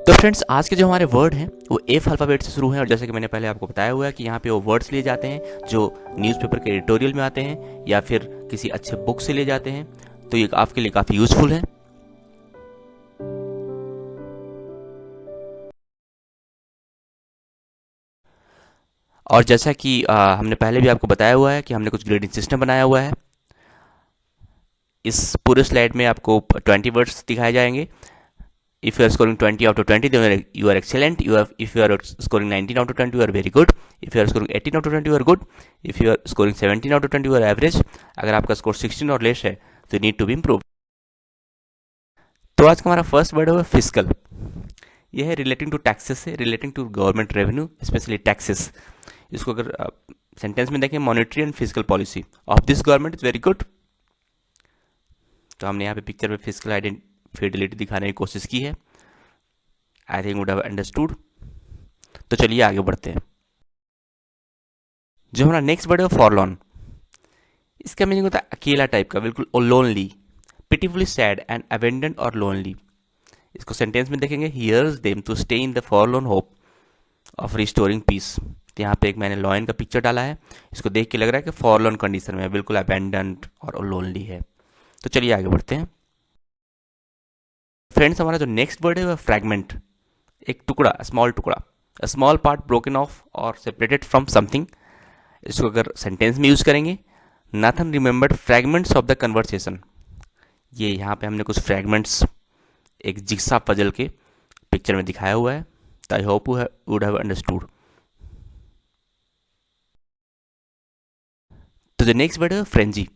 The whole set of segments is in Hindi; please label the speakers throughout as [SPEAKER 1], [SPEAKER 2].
[SPEAKER 1] तो फ्रेंड्स आज के जो हमारे वर्ड हैं वो एफ अल्फ़ाबेट से शुरू हैं और जैसे कि मैंने पहले आपको बताया हुआ है कि यहाँ पे वो वर्ड्स लिए जाते हैं जो न्यूज़पेपर के एडिटोरियल में आते हैं या फिर किसी अच्छे बुक से लिए जाते हैं। तो ये आपके लिए काफ़ी यूज़फुल है। और जैसा कि हमने पहले भी आपको बताया हुआ है कि हमने कुछ ग्रेडिंग सिस्टम बनाया हुआ है। इस पूरे स्लाइड में आपको 20 वर्ड्स दिखाए जाएंगे। If you are scoring 20 out of 20, then you are excellent. If you are scoring 19 out of 20, you are very good. If you are scoring 18 out of 20, you are good. If you are scoring 17 out of 20, you are average. अगर आपका स्कोर 16 और लेस है तो नीड टू बी इम्प्रूव। तो आज का हमारा फर्स्ट वर्ड है फिजिकल। यह है रिलेटिंग टू टैक्सेस से, relating to government revenue specially taxes. इसको अगर सेंटेंस में देखें, monetary and physical policy of this government is very good. तो हमने यहाँ पे पिक्चर में फिजिकल आइडेंटिटी दिखाने की कोशिश की है। I think would have understood. तो चलिए आगे बढ़ते हैं। जो हमारा नेक्स्ट वर्ड है फॉरलॉन। इसका मीनिंग होता है अकेला टाइप का, बिल्कुल lonely, pitifully sad and abandoned और लोनली। इसको सेंटेंस में देखेंगे, here's them to stay in the forlorn hope of restoring peace. तो यहाँ पे एक मैंने लॉयन का पिक्चर डाला है। इसको देख के लग रहा है कि फॉरलॉन कंडीशन में है, बिल्कुल अबेंडेंड और लोनली है। तो चलिए आगे बढ़ते हैं। फ्रेंड्स हमारा जो नेक्स्ट वर्ड है वह फ्रैगमेंट, एक टुकड़ा, स्मॉल टुकड़ा, a small part broken of और सेपरेटेड फ्रॉम समथिंग। इसको अगर सेंटेंस में यूज करेंगे, Nathan remembered fragments of the conversation. ये यहाँ पे हमने कुछ फ्रैगमेंट्स एक जिग्सा पजल के पिक्चर में दिखाया हुआ है। तो I hope you would have understood. तो द नेक्स्ट वर्ड है frenzy,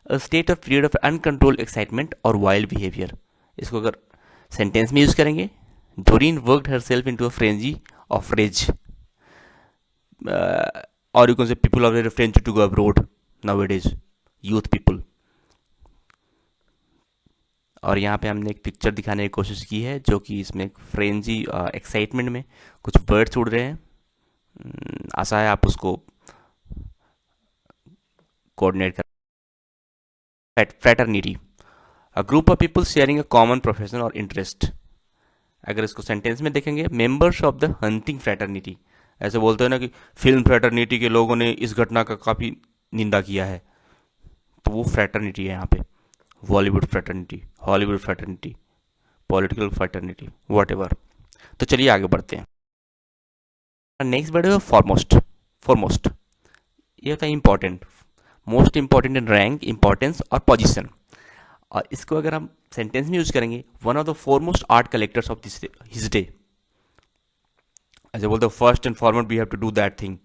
[SPEAKER 1] a state of period of uncontrolled excitement और वाइल्ड बिहेवियर। इसको अगर सेंटेंस में यूज करेंगे, Doreen worked herself into a frenzy of rage, और you can say people are very frenzy to go abroad nowadays, youth people. और यहाँ पे हमने एक पिक्चर दिखाने की कोशिश की है जो कि इसमें फ्रेंजी एक्साइटमेंट में कुछ बर्ड्स उड़ रहे हैं। आशा है आप उसको कोऑर्डिनेट कर। Fraternity, a group of people sharing a common profession और इंटरेस्ट। अगर इसको सेंटेंस में देखेंगे, members of the hunting fraternity. ऐसे बोलते हैं ना कि फिल्म फ्रैटर्निटी के लोगों ने इस घटना का काफ़ी निंदा किया है, तो वो फ्रैटर्निटी है यहाँ पे। Bollywood fraternity, Hollywood fraternity, political fraternity, whatever. तो चलिए आगे बढ़ते हैं। नेक्स्ट वर्ड है फॉरमोस्ट। फॉरमोस्ट ये होता है important, most important in rank, importance और पोजीशन। और इसको अगर हम सेंटेंस में यूज करेंगे, one of the foremost art collectors of this his day. ऐसे बोलते हैं, first and foremost we have to do that thing,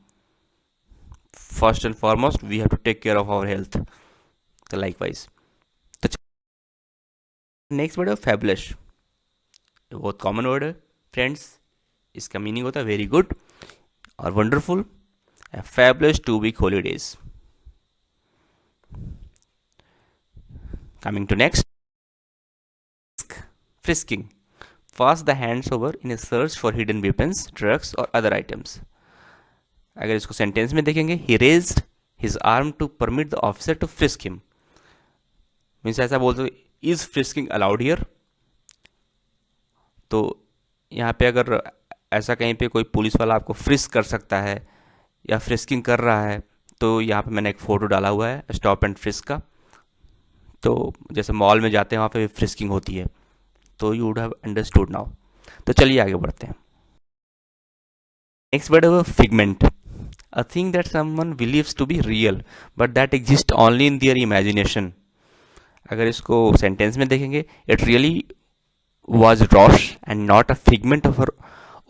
[SPEAKER 1] first and foremost we have to take care of our health. तो लाइकवाइज। तो नेक्स्ट वर्ड है फैबुलस, बहुत कॉमन वर्ड है फ्रेंड्स। इसका मीनिंग होता है वेरी गुड और wonderful. Fabulous 2 week holidays. Coming to next, frisking, pass the hands over in a search for hidden weapons, drugs और अदर आइटम्स। अगर इसको सेंटेंस में देखेंगे, he raised his arm to permit the officer to frisk him. Means ऐसा बोलते, इज फ्रिस्किंग अलाउड हियर। तो यहाँ पे अगर ऐसा कहीं पे कोई पुलिस वाला आपको फ्रिस्क कर सकता है या फ्रिस्किंग कर रहा है, तो यहाँ पे मैंने एक फ़ोटो डाला हुआ है स्टॉप एंड फ्रिस्क का। तो जैसे मॉल में जाते हैं वहाँ पे फ्रिस्किंग होती है, तो you would have understood now. तो चलिए आगे बढ़ते हैं। नेक्स्ट वर्ड है figment, a thing that someone believes to be real but that exist only in their imagination. अगर इसको सेंटेंस में देखेंगे, it really was rash and not a figment of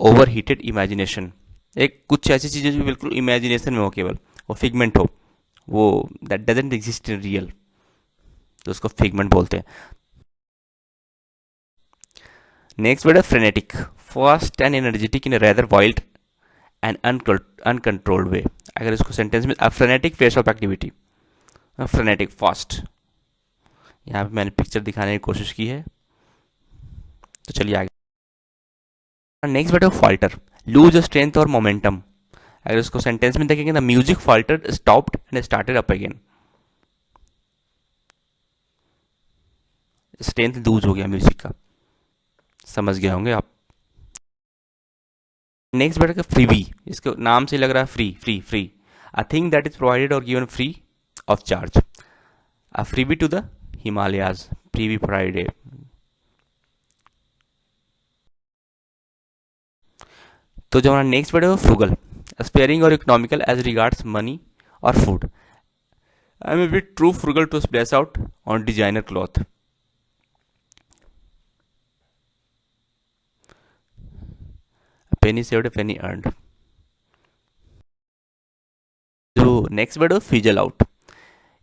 [SPEAKER 1] over heated imagination. एक कुछ ऐसी चीज़ें जो बिल्कुल इमेजिनेशन में हो, केवल वो फिगमेंट हो, वो that doesn't exist in real, तो उसको फिगमेंट बोलते हैं। नेक्स्ट वर्ड है frenetic, fast and energetic in rather wild and uncontrolled way. अगर इसको सेंटेंस में, a frenetic pace of activity, frenetic fast. यहाँ पे मैंने पिक्चर दिखाने की कोशिश की है। तो चलिए आगे। नेक्स्ट वर्ड है फॉल्टर, लूज स्ट्रेंथ और मोमेंटम। अगर इसको सेंटेंस में देखेंगे, the music faltered stopped and started up again. Strength lose हो गया म्यूजिक का, समझ गए होंगे आप। नेक्स्ट बैठेगा फ्रीबी, इसके नाम से लग रहा है free free free, a thing that is provided और given free of charge, a freebie to the Himalayas, freebie Friday. तो जो हमारा नेक्स्ट वर्ड है वो फ्रूगल, स्पेयरिंग और इकोनॉमिकल एज रिगार्ड्स मनी और food, I am a bit too frugal to splurge out on designer cloth. Penny saved penny earned. जो नेक्स्ट वर्ड है फिजल आउट,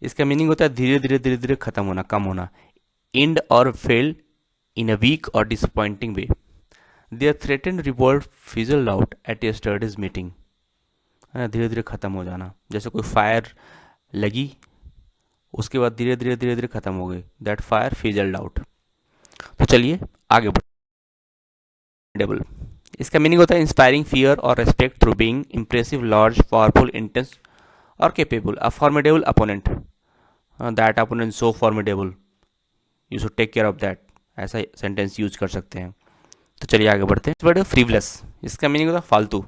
[SPEAKER 1] इसका मीनिंग होता है धीरे धीरे धीरे धीरे खत्म होना, कम होना, end or fail in a weak or disappointing way. Their threaten revolt fizzled out at yesterday's meeting, है ना, धीरे धीरे खत्म हो जाना, जैसे कोई फायर लगी उसके बाद धीरे धीरे धीरे धीरे खत्म हो गई, दैट फायर फिजल्ड आउट। तो चलिए आगे बढ़े। इसका मीनिंग होता है इंस्पायरिंग फियर और respect through being impressive, large, powerful, intense और capable, a formidable opponent, that opponent so formidable you should take care of that, ऐसा सेंटेंस यूज कर सकते हैं। तो चलिए आगे बढ़ते हैं। वर्ड फ्रीवलेस, इसका मीनिंग होता है फालतू,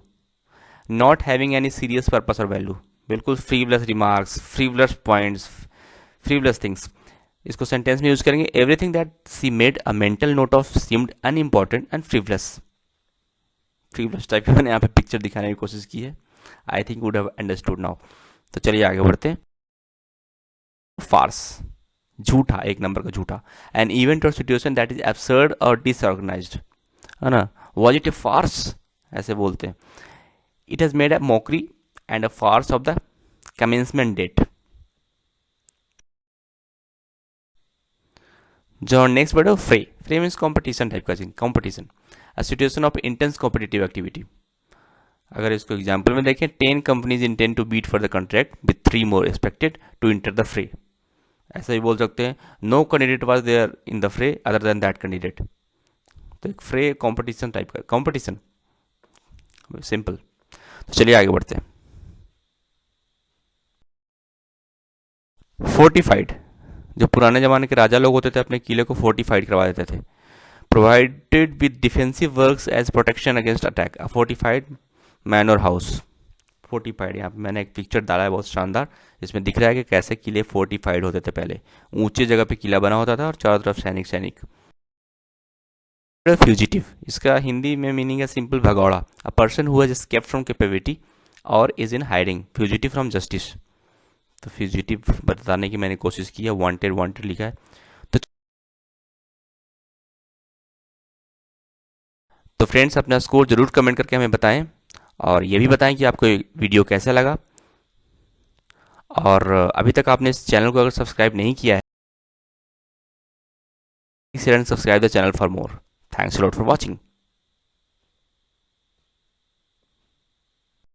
[SPEAKER 1] not having any serious purpose और वैल्यू, बिल्कुल frivolous remarks, frivolous points, frivolous things. इसको सेंटेंस में यूज करेंगे, everything that she made a mental note of seemed unimportant and frivolous. Frivolous type की मैंने यहाँ पे पिक्चर दिखाने की कोशिश की है, I think would have understood now. तो चलिए आगे बढ़ते हैं। फार्स, झूठा, एक नंबर का झूठा, an event or situation that is absurd or disorganized, है ना, वॉज इट ए फार्स, ऐसे बोलते हैं। It has made a mockery and a farce of the commencement date. जो नेक्स्ट वर्ड है fray, fray means competition type का, competition, a situation of intense competitive activity. अगर इसको एग्जाम्पल में देखें, 10 companies intend to beat for the contract with 3 more expected to enter the fray. ऐसा भी बोल सकते हैं, no candidate was there in the fray other than that candidate. तो एक फ्रे कॉम्पिटिशन टाइप का, कॉम्पिटिशन, सिंपल। तो चलिए आगे बढ़ते हैं। फोर्टिफाइड, जो पुराने जमाने के राजा लोग होते थे अपने किले को फोर्टिफाइड करवा देते थे। Provided with defensive works as protection against attack, a fortified manor house. Fortified, यहाँ पे मैंने एक पिक्चर डाला है बहुत शानदार, इसमें दिख रहा है कि कैसे किले फोर्टिफाइड होते थे पहले, ऊंचे जगह पे किला बना होता था और चारों तरफ सैनिक सैनिक। फ्यूजिटिव, इसका हिंदी में मीनिंग है सिंपल भगौड़ा, a person who has escaped from captivity और is in hiding, fugitive from justice. तो फ्यूजिटिव बताने की मैंने कोशिश की है, वांटेड वांटेड लिखा है। तो फ्रेंड्स अपना स्कोर जरूर कमेंट करके हमें बताएं, और ये भी बताएं कि आपको ये वीडियो कैसा लगा। और अभी तक आपने इस चैनल को अगर सब्सक्राइब नहीं किया है, subscribe the channel for more. Thanks a lot for watching.